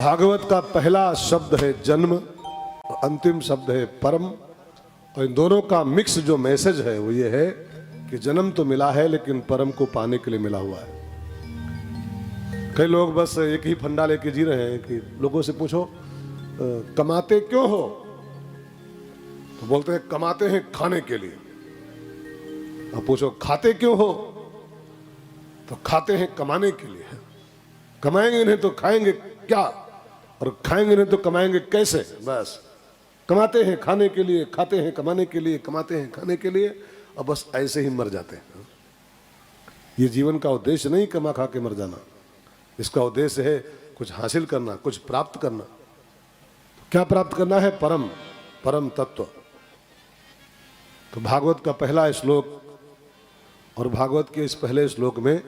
भागवत का पहला शब्द है जन्म और अंतिम शब्द है परम। और इन दोनों का मिक्स जो मैसेज है वो ये है कि जन्म तो मिला है लेकिन परम को पाने के लिए मिला हुआ है। कई लोग बस एक ही फंडा लेके जी रहे हैं कि लोगों से पूछो कमाते क्यों हो, तो बोलते हैं कमाते हैं खाने के लिए। और पूछो खाते क्यों हो, तो खाते हैं कमाने के लिए। कमाएंगे नहीं तो खाएंगे क्या, और खाएंगे नहीं तो कमाएंगे कैसे। बस कमाते हैं खाने के लिए, खाते हैं कमाने के लिए, कमाते हैं खाने के लिए, और बस ऐसे ही मर जाते हैं। ये जीवन का उद्देश्य नहीं कमा खा के मर जाना, इसका उद्देश्य है कुछ हासिल करना, कुछ प्राप्त करना। क्या प्राप्त करना है? परम, परम तत्व। तो भागवत का पहला श्लोक, और भागवत के इस पहले श्लोक में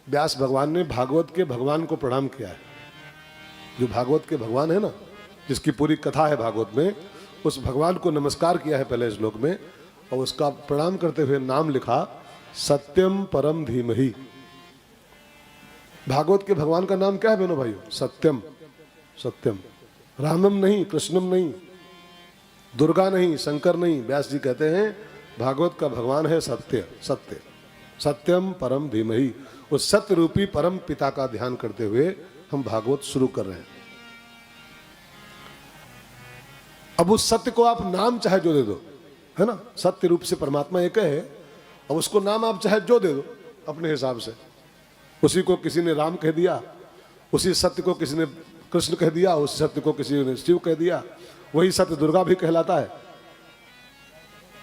व्यास भगवान ने भागवत के भगवान को प्रणाम किया है। जो भागवत के भगवान है ना, जिसकी पूरी कथा है भागवत में, उस भगवान को नमस्कार किया है पहले श्लोक में, और उसका प्रणाम करते हुए नाम लिखा सत्यम परम धीमहि। भागवत के भगवान का नाम क्या है बहनों भाइयों? सत्यम। सत्यम, रामम नहीं, कृष्णम नहीं, दुर्गा नहीं, शंकर नहीं। व्यास जी कहते हैं भागवत का भगवान है सत्य। सत्य, सत्यम परम धीमहि। उस सत्य रूपी परम पिता का ध्यान करते हुए हम भागवत शुरू कर रहे हैं। अब उस सत्य को आप नाम चाहे जो दे दो, है ना, सत्य रूप से परमात्मा एक है, और उसको नाम आप चाहे जो दे दो अपने हिसाब से। उसी को किसी ने राम कह दिया, उसी सत्य को किसी ने कृष्ण कह दिया, उसी सत्य को किसी ने शिव कह दिया, वही सत्य दुर्गा भी कहलाता है।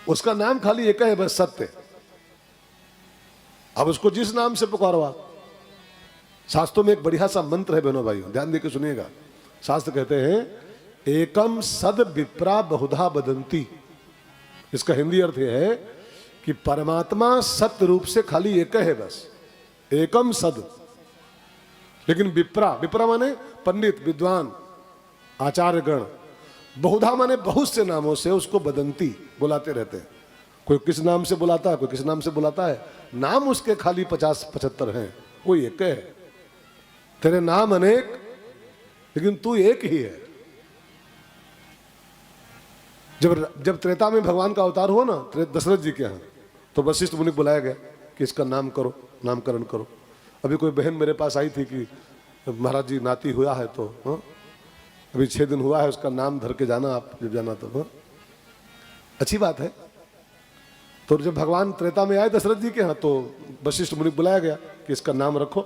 उसका नाम खाली एक है, बस सत्य। अब उसको जिस नाम से पुकारो आप। शास्त्रों में एक बढ़िया सा मंत्र है बहनों भाइयों, ध्यान देकर सुनिएगा। शास्त्र कहते हैं एकम सद विप्रा बहुधा बदंती। इसका हिंदी अर्थ यह है कि परमात्मा सत्य रूप से खाली एक है, बस एकम सद। लेकिन विप्रा, विप्रा माने पंडित, विद्वान, आचार्यगण। बहुधा माने बहुत से नामों से उसको बदंती, बुलाते रहते हैं। कोई किस नाम से बुलाता है, कोई किस नाम से बुलाता है। नाम उसके खाली 50-75 हैं, वो एक है। तेरे नाम अनेक लेकिन तू एक ही है। जब त्रेता में भगवान का अवतार हुआ ना दशरथ जी के यहाँ, तो वशिष्ठ मुनि बुलाया गया कि इसका नाम करो, नामकरण करो। अभी कोई बहन मेरे पास आई थी कि महाराज जी नाती हुआ है, तो हाँ अभी 6 दिन हुआ है, उसका नाम धर के जाना आप जब जाना तो। हाँ अच्छी बात है। तो जब भगवान त्रेता में आए दशरथ जी के यहाँ, तो वशिष्ठ मुनि बुलाया गया कि इसका नाम रखो।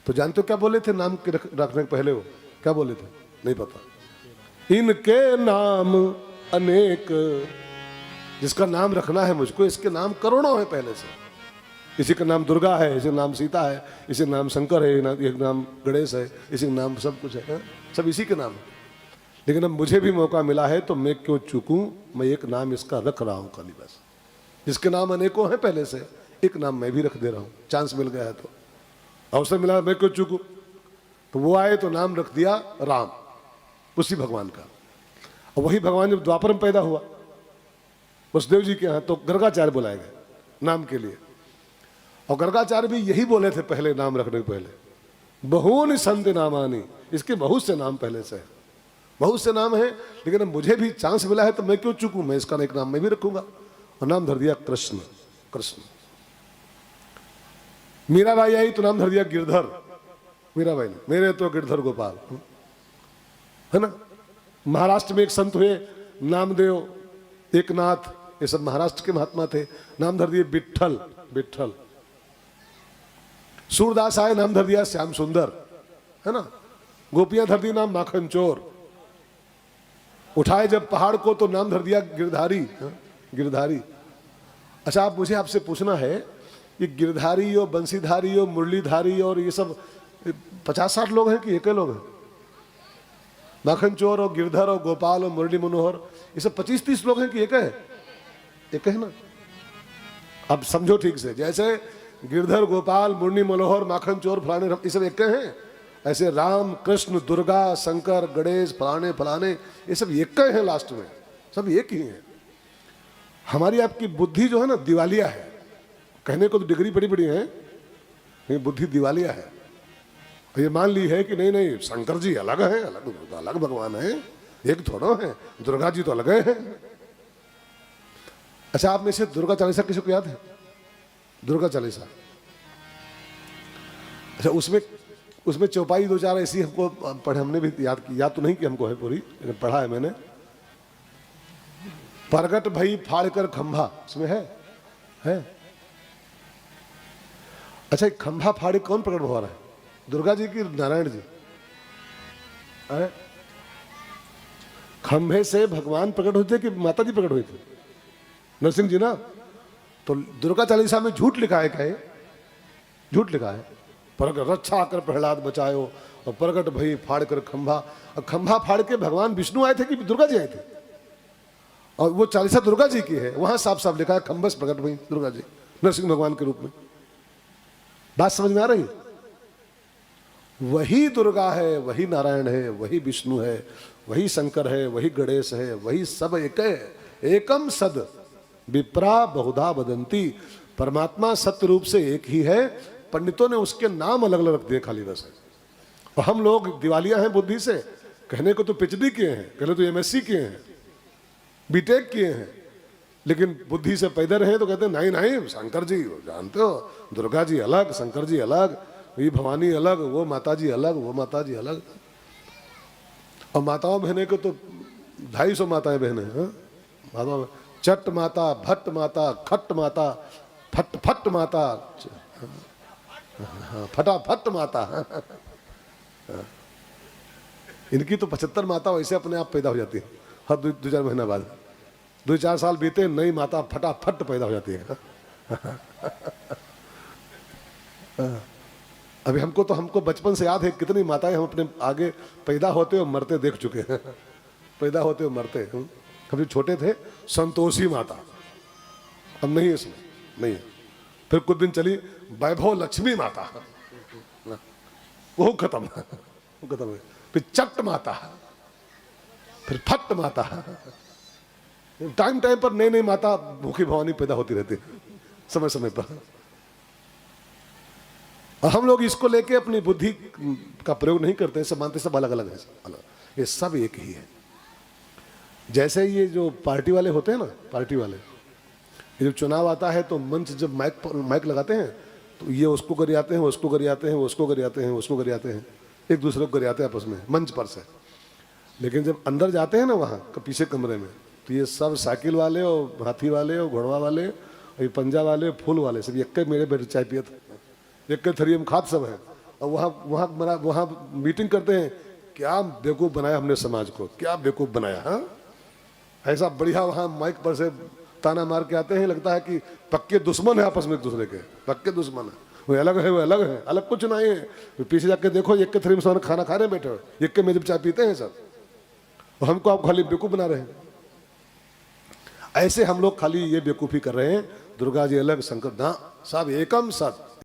तो जानते हो क्या बोले थे नाम के रखने के पहले? वो क्या बोले थे? नहीं पता। इनके नाम अनेक, जिसका नाम रखना है मुझको, इसके नाम करोड़ों है पहले से। इसी का नाम दुर्गा है, इसी का नाम सीता है, इसी का नाम शंकर है, एक नाम गणेश है, इसी का नाम सब कुछ है, सब इसी के नाम है। लेकिन अब मुझे भी मौका मिला है तो मैं क्यों चूकूं, मैं एक नाम इसका रख रहा हूं खाली बस। जिसके नाम अनेकों हैं पहले से, एक नाम मैं भी रख दे रहा हूं। चांस मिल गया है तो, अवसर मिला, मैं क्यों चूकूं। तो वो आए तो नाम रख दिया राम, उसी भगवान का। और वही भगवान जब द्वापर में पैदा हुआ वसुदेव जी के यहाँ, तो गर्गाचार्य बुलाए गए नाम के लिए। और गर्गाचार्य भी यही बोले थे पहले नाम रखने के पहले, बहुन संत नामानी। इसके बहुत से नाम पहले से है, बहुत से नाम है, लेकिन अब मुझे भी चांस मिला है तो मैं क्यों चूकूं, मैं इसका एक नाम मैं भी रखूंगा। और नाम धर दिया कृष्ण। कृष्ण। मीराबाई आई तो नाम धर दिया गिरधर। मीराबाई ने, मेरे तो गिरधर गोपाल, है ना। महाराष्ट्र में एक संत हुए नामदेव, एकनाथ, ये सब महाराष्ट्र के महात्मा थे, नाम धर दिए विठल। विठल। सूरदास आए, नाम धर दिया श्याम सुंदर, है ना। गोपियां धर दी नाम माखन चोर। उठाए जब पहाड़ को तो नाम धर दिया गिरधारी। गिरधारी। अच्छा, आप मुझे आपसे पूछना है, ये गिरधारी और बंसीधारी और मुरलीधारी और ये सब 50-60 लोग हैं कि एक लोग हैं? माखन चोर और गिरधर और गोपाल और मुरली मनोहर, ये सब 25-30 लोग हैं कि एक है? एक है ना। अब समझो ठीक से, जैसे गिरधर, गोपाल, मुरली मनोहर, माखन चोर, फलाने, ये सब एक हैं। ऐसे राम, कृष्ण, दुर्गा, शंकर, गणेश, फलाने फलाने, ये सब एक हैं लास्ट में, सब एक ही हैं। हमारी आपकी बुद्धि जो है ना दिवालिया है। कहने को तो डिग्री बड़ी बड़ी है, लेकिन बुद्धि दिवालिया है। ये मान ली है कि नहीं नहीं शंकर जी अलग है, अलग अलग भगवान है, एक थोड़ो है, दुर्गा जी तो अलग है। अच्छा, आप में से दुर्गा चालीसा किसी को याद है? दुर्गा चालीसा, अच्छा उसमें चौपाई दो चार ऐसी हमको पढ़े, हमने भी याद तो नहीं कि हमको है पूरी, लेकिन पढ़ा है मैंने। प्रगट भई फाड़ कर खंभा, उसमें है। अच्छा, खंभा फाड़े कौन प्रकट हो रहा है? दुर्गा जी की नारायण जी? है? खंभे से भगवान प्रकट होते कि माता जी प्रकट हुई थी? नरसिंह जी ना। तो दुर्गा चालीसा में झूठ लिखा है, क्या झूठ लिखा है? प्रगट रक्षा कर प्रहलाद बचायो, और प्रगट भई फाड़ कर खंभा। और खंभा फाड़ के भगवान विष्णु आए थे कि दुर्गा जी आए थे? और वो चालीसा दुर्गा जी की है, वहां साफ साफ लिखा है खंभस प्रकट भई दुर्गा जी नरसिंह भगवान के रूप में। बात समझ में आ रही? वही दुर्गा है, वही नारायण है, वही विष्णु है, वही शंकर है, वही गणेश है, वही सब एक है। एकम सद विप्रा बहुधा वदंती। परमात्मा सत्य रूप से एक ही है, पंडितों ने उसके नाम अलग अलग रख दिए खाली बस। और हम लोग दिवालिया हैं बुद्धि से, कहने को तो पीएचडी किए हैं, कहने तो एमएससी किए हैं, बीटेक किए हैं, लेकिन बुद्धि से पैदल रहे तो कहते हैं नहीं नहीं शंकर जी जानते हो, दुर्गा जी अलग, शंकर जी अलग, ये भवानी अलग, वो माता जी अलग, वो माता जी अलग। और माताओं बहने को तो 250 माताएं बहने हैं। माताओं में चट माता, भट्ट माता, खट्ट माता, फट फट माता, फटाफट माता। इनकी तो 75 माता वैसे अपने आप पैदा हो जाती है हर 2-4 महीना बाद। 2-4 साल बीते नई माता फटाफट पैदा हो जाती है। अभी हमको बचपन से याद है कितनी माताएं हम अपने आगे पैदा होते और मरते देख चुके हैं। पैदा होते और मरते। कभी छोटे थे संतोषी माता, अब नहीं है, इसमें नहीं है। फिर कुछ दिन चली वैभव लक्ष्मी माता, वो खत्म है। फिर चट माता, फिर फट माता। टाइम पर नई नई माता भूखी भवानी पैदा होती रहती समय समय पर। और हम लोग इसको लेके अपनी बुद्धि का प्रयोग नहीं करते, सब मानते सब अलग अलग है, अलग। ये सब एक ही है। जैसे ये जो पार्टी वाले होते हैं ना, पार्टी वाले, ये जब चुनाव आता है तो मंच जब माइक लगाते हैं तो ये उसको गरियाते हैं, उसको गरियाते हैं, उसको गरियाते हैं, उसको गरियाते हैं, एक दूसरे को गरियाते हैं आपस में मंच पर से। लेकिन जब अंदर जाते हैं ना वहाँ पीछे कमरे में, तो ये सब साइकिल वाले और हाथी वाले और घोड़वा वाले और ये पंजा वाले फूल वाले सब एक मेरे बेटे चाय पिए थे, एक थरी में खाद सब है। और वहाँ मीटिंग करते हैं, क्या बेवकूफ़ बनाया हमने समाज को, क्या बेवकूफ़ बनाया। हाँ, ऐसा बढ़िया वहाँ माइक पर से ताना मार के आते हैं, लगता है कि पक्के दुश्मन है आपस में एक दूसरे के, पक्के दुश्मन है। वो अलग है, वो अलग है, अलग कुछ नहीं है। पीछे जाके देखो एक के थ्री में खाना खा रहे बैठे, एक के में जब चाय पीते हैं सब, और हमको आप खाली बेवकूफ़ बना रहे हैं। ऐसे हम लोग खाली ये बेवकूफ़ी कर रहे हैं, दुर्गा जी अलग, शंकर ना, सब एकम सत।